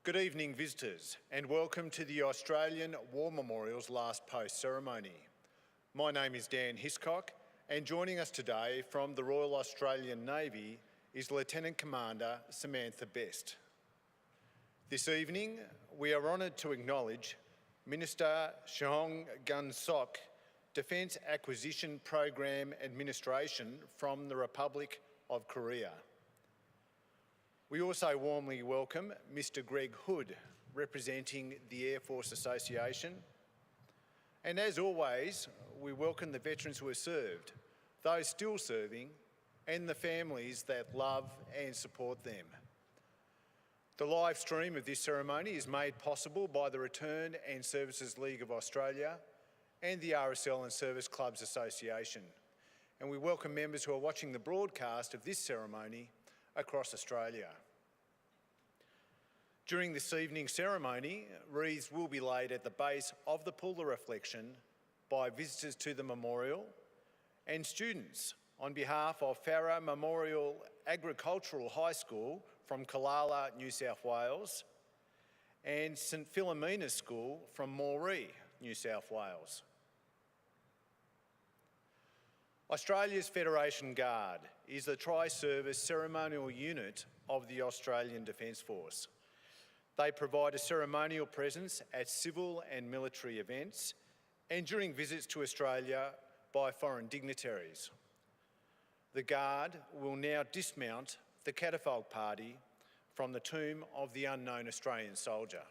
Good evening, visitors, and welcome to the Australian War Memorial's Last Post ceremony. My name is Dan Hiscock, and joining us today from the Royal Australian Navy is Lieutenant Commander Samantha Best. This evening, we are honoured to acknowledge Minister Cheong Gun Sok, Defence Acquisition Program Administration from the Republic of Korea. We also warmly welcome Mr Greg Hood, representing the Air Force Association. And as always, we welcome the veterans who have served, those still serving, and the families that love and support them. The live stream of this ceremony is made possible by the Return and Services League of Australia and the RSL and Service Clubs Association. And we welcome members who are watching the broadcast of this ceremony across Australia. During this evening's ceremony, wreaths will be laid at the base of the pool of reflection by visitors to the memorial and students on behalf of Farrer Memorial Agricultural High School from Killala, New South Wales, and St Philomena's School from Moree, New South Wales. Australia's Federation Guard is the tri-service ceremonial unit of the Australian Defence Force. They provide a ceremonial presence at civil and military events and during visits to Australia by foreign dignitaries. The Guard will now dismount the catafalque party from the tomb of the unknown Australian soldier.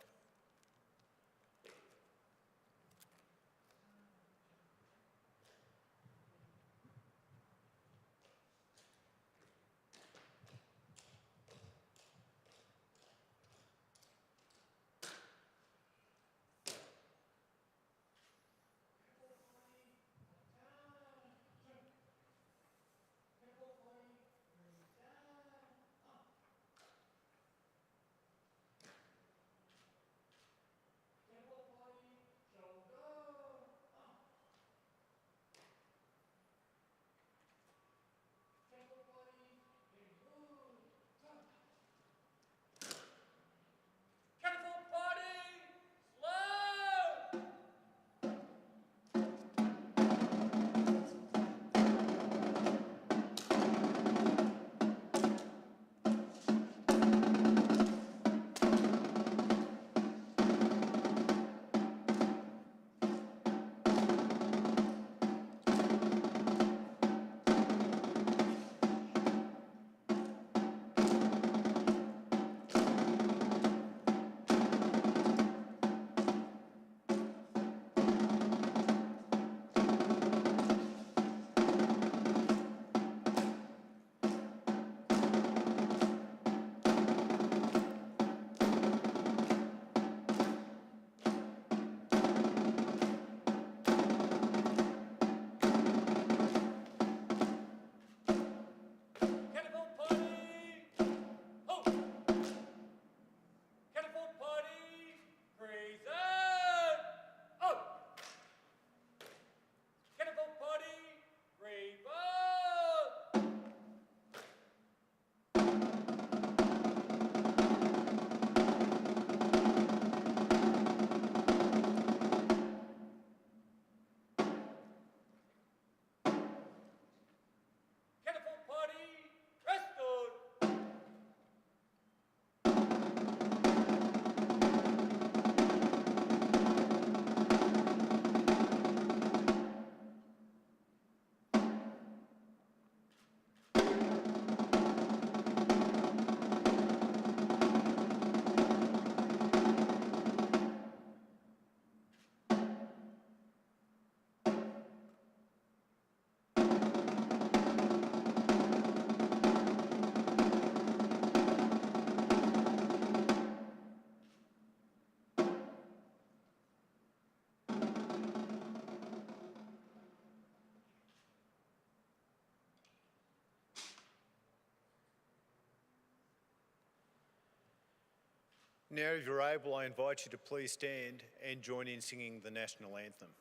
Now, if you're able, I invite you to please stand and join in singing the national anthem.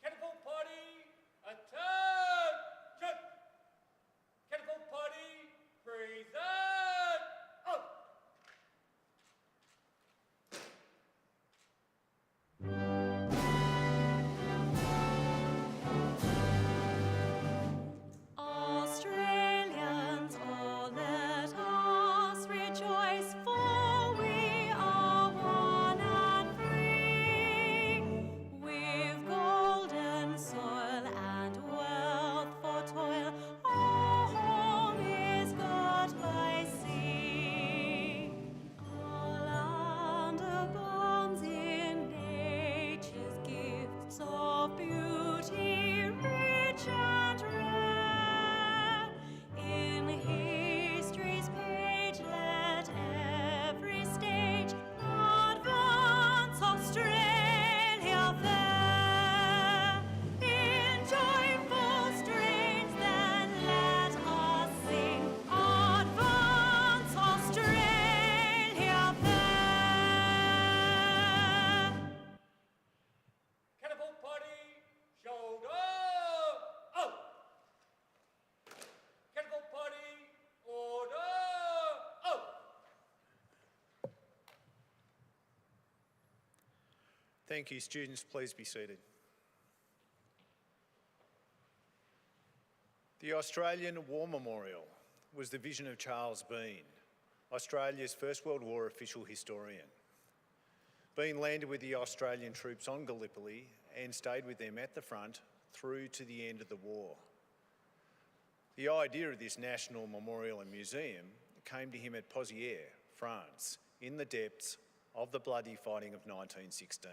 Catapult party, attention! Catapult party, present! Up! Thank you. Students, please be seated. The Australian War Memorial was the vision of Charles Bean, Australia's First World War official historian. Bean landed with the Australian troops on Gallipoli and stayed with them at the front through to the end of the war. The idea of this national memorial and museum came to him at Pozières, France, in the depths of the bloody fighting of 1916.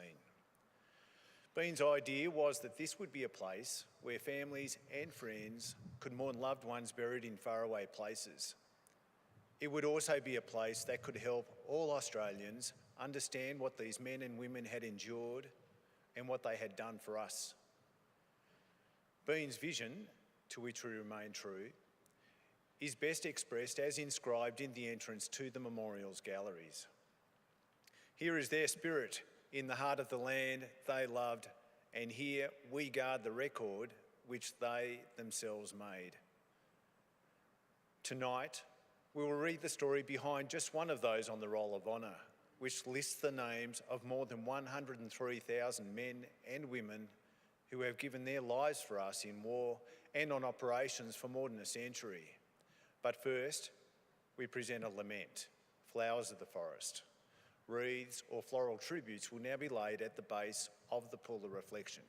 Bean's idea was that this would be a place where families and friends could mourn loved ones buried in faraway places. It would also be a place that could help all Australians understand what these men and women had endured and what they had done for us. Bean's vision, to which we remain true, is best expressed as inscribed in the entrance to the memorial's galleries. Here is their spirit in the heart of the land they loved, and here we guard the record which they themselves made. Tonight, we will read the story behind just one of those on the Roll of Honour, which lists the names of more than 103,000 men and women who have given their lives for us in war and on operations for more than a century. But first, we present a lament, Flowers of the Forest. Wreaths or floral tributes will now be laid at the base of the Pool of Reflection.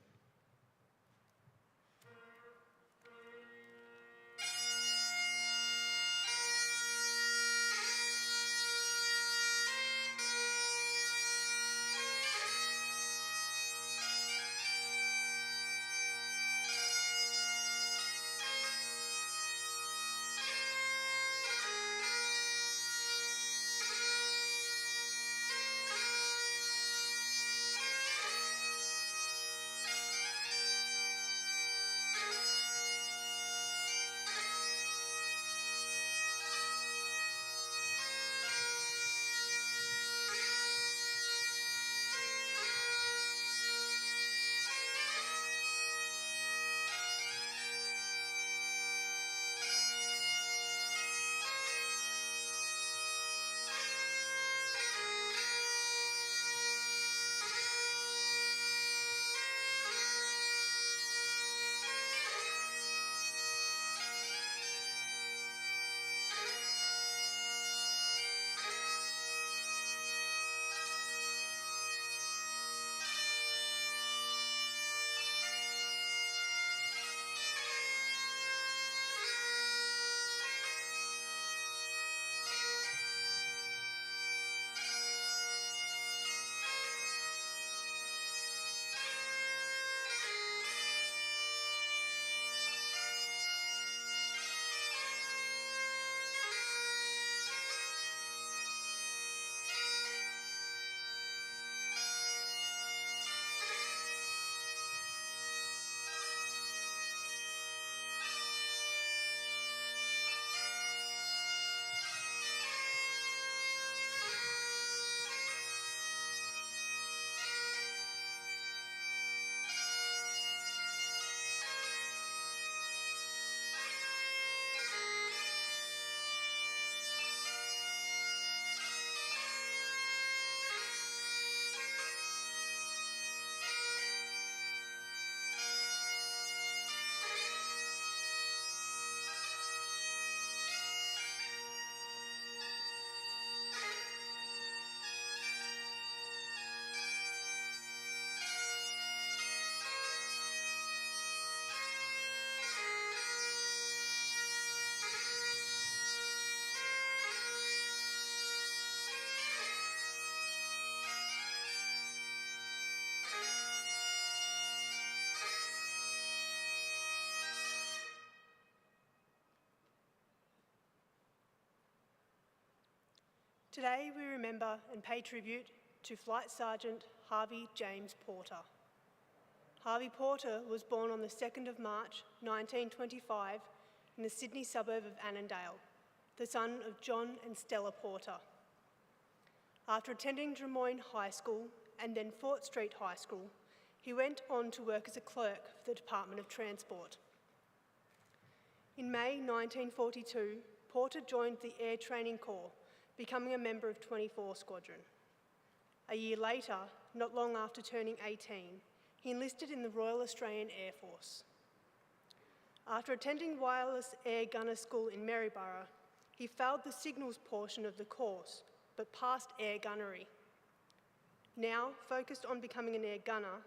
Today we remember and pay tribute to Flight Sergeant Harvey James Porter. Harvey Porter was born on the 2nd of March 1925 in the Sydney suburb of Annandale, the son of John and Stella Porter. After attending Drummoyne High School and then Fort Street High School, he went on to work as a clerk for the Department of Transport. In May 1942, Porter joined the Air Training Corps, becoming a member of 24 Squadron. A year later, not long after turning 18, he enlisted in the Royal Australian Air Force. After attending Wireless Air Gunner School in Maryborough, he failed the signals portion of the course, but passed air gunnery. Now focused on becoming an air gunner,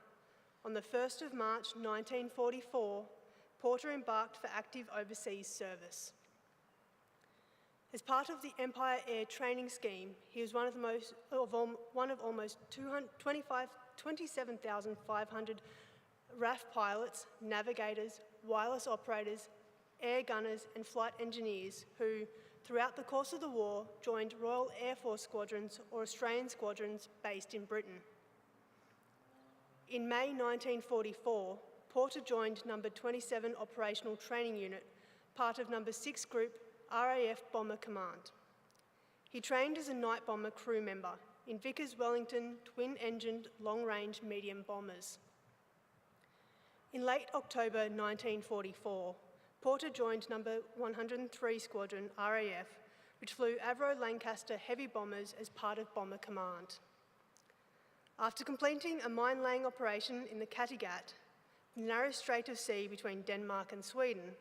on the 1st of March 1944, Porter embarked for active overseas service. As part of the Empire Air Training Scheme, he was one of almost 27,500 RAF pilots, navigators, wireless operators, air gunners and flight engineers who, throughout the course of the war, joined Royal Air Force squadrons or Australian squadrons based in Britain. In May 1944, Porter joined No. 27 Operational Training Unit, part of No. 6 Group, RAF Bomber Command. He trained as a night bomber crew member in Vickers Wellington twin-engined long-range medium bombers. In late October 1944, Porter joined No. 103 Squadron, RAF, which flew Avro Lancaster heavy bombers as part of Bomber Command. After completing a mine-laying operation in the Kattegat, the narrow strait of sea between Denmark and Sweden,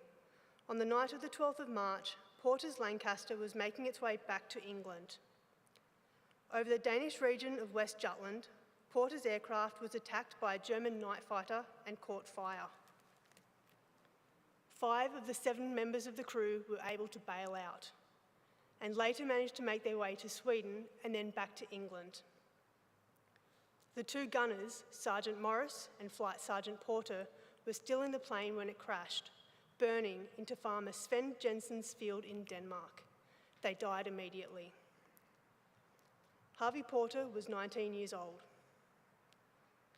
on the night of the 12th of March, Porter's Lancaster was making its way back to England. Over the Danish region of West Jutland, Porter's aircraft was attacked by a German night fighter and caught fire. 5 of the 7 members of the crew were able to bail out and later managed to make their way to Sweden and then back to England. The 2 gunners, Sergeant Morris and Flight Sergeant Porter, were still in the plane when it crashed, burning into farmer Sven Jensen's field in Denmark. They died immediately. Harvey Porter was 19 years old.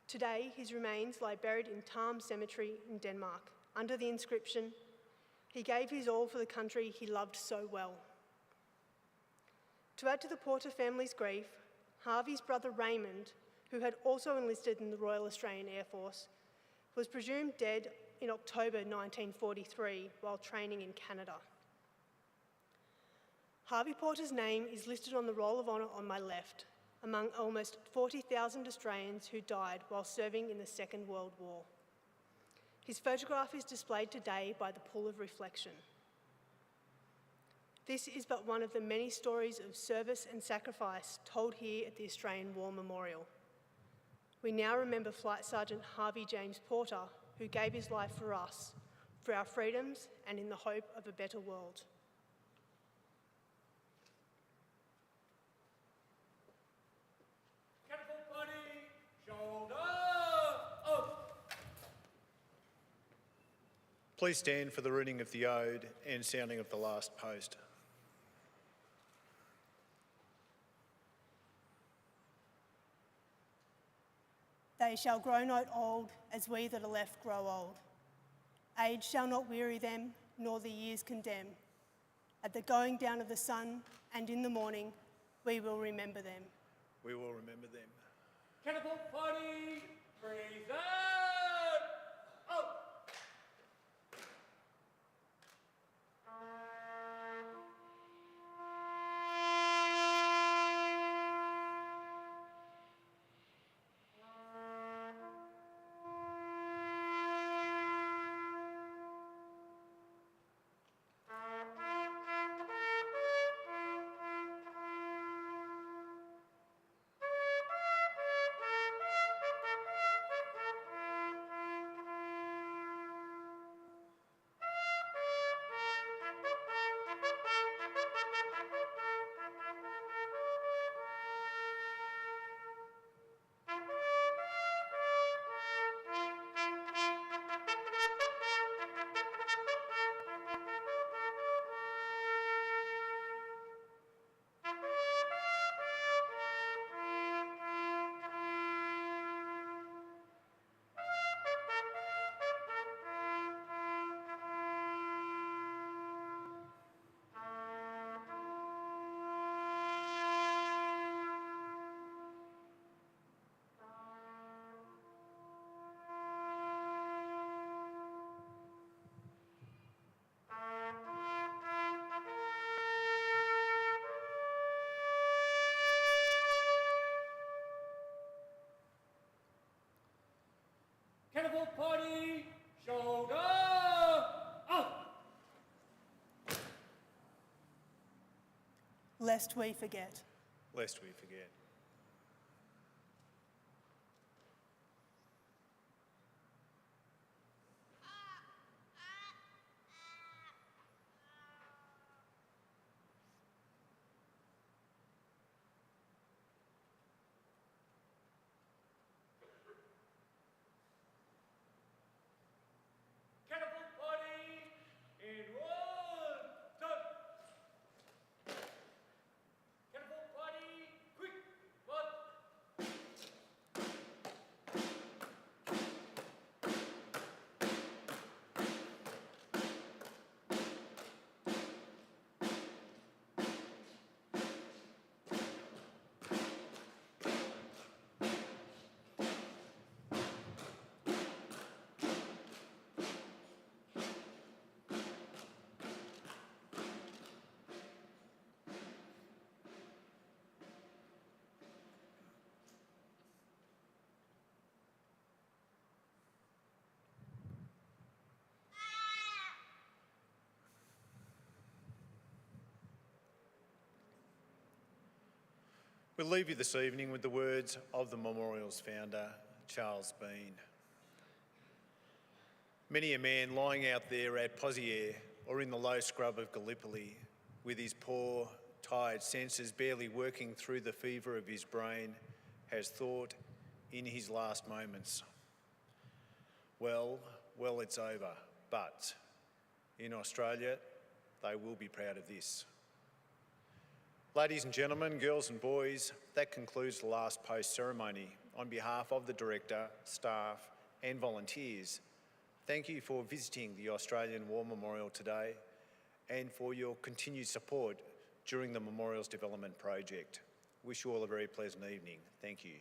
Today, his remains lie buried in Tarm Cemetery in Denmark, under the inscription, "He gave his all for the country he loved so well." To add to the Porter family's grief, Harvey's brother Raymond, who had also enlisted in the Royal Australian Air Force, was presumed dead in October 1943 while training in Canada. Harvey Porter's name is listed on the Roll of Honour on my left, among almost 40,000 Australians who died while serving in the Second World War. His photograph is displayed today by the Pool of Reflection. This is but one of the many stories of service and sacrifice told here at the Australian War Memorial. We now remember Flight Sergeant Harvey James Porter, who gave his life for us, for our freedoms and in the hope of a better world. Catapult party, shoulder up. Please stand for the reading of the ode and sounding of the last post. They shall grow not old as we that are left grow old. Age shall not weary them, nor the years condemn. At the going down of the sun and in the morning, we will remember them. We will remember them. Catapult party, present. Up. lest we forget. Lest we forget. Catapult party in 1, 2. Catapult party, quick, 1. We'll leave you this evening with the words of the memorial's founder, Charles Bean. Many a man lying out there at Pozières or in the low scrub of Gallipoli, with his poor, tired senses barely working through the fever of his brain, has thought in his last moments, well, it's over, but in Australia, they will be proud of this. Ladies and gentlemen, girls and boys, that concludes the last post ceremony. On behalf of the Director, staff and volunteers, thank you for visiting the Australian War Memorial today and for your continued support during the Memorials Development Project. Wish you all a very pleasant evening. Thank you.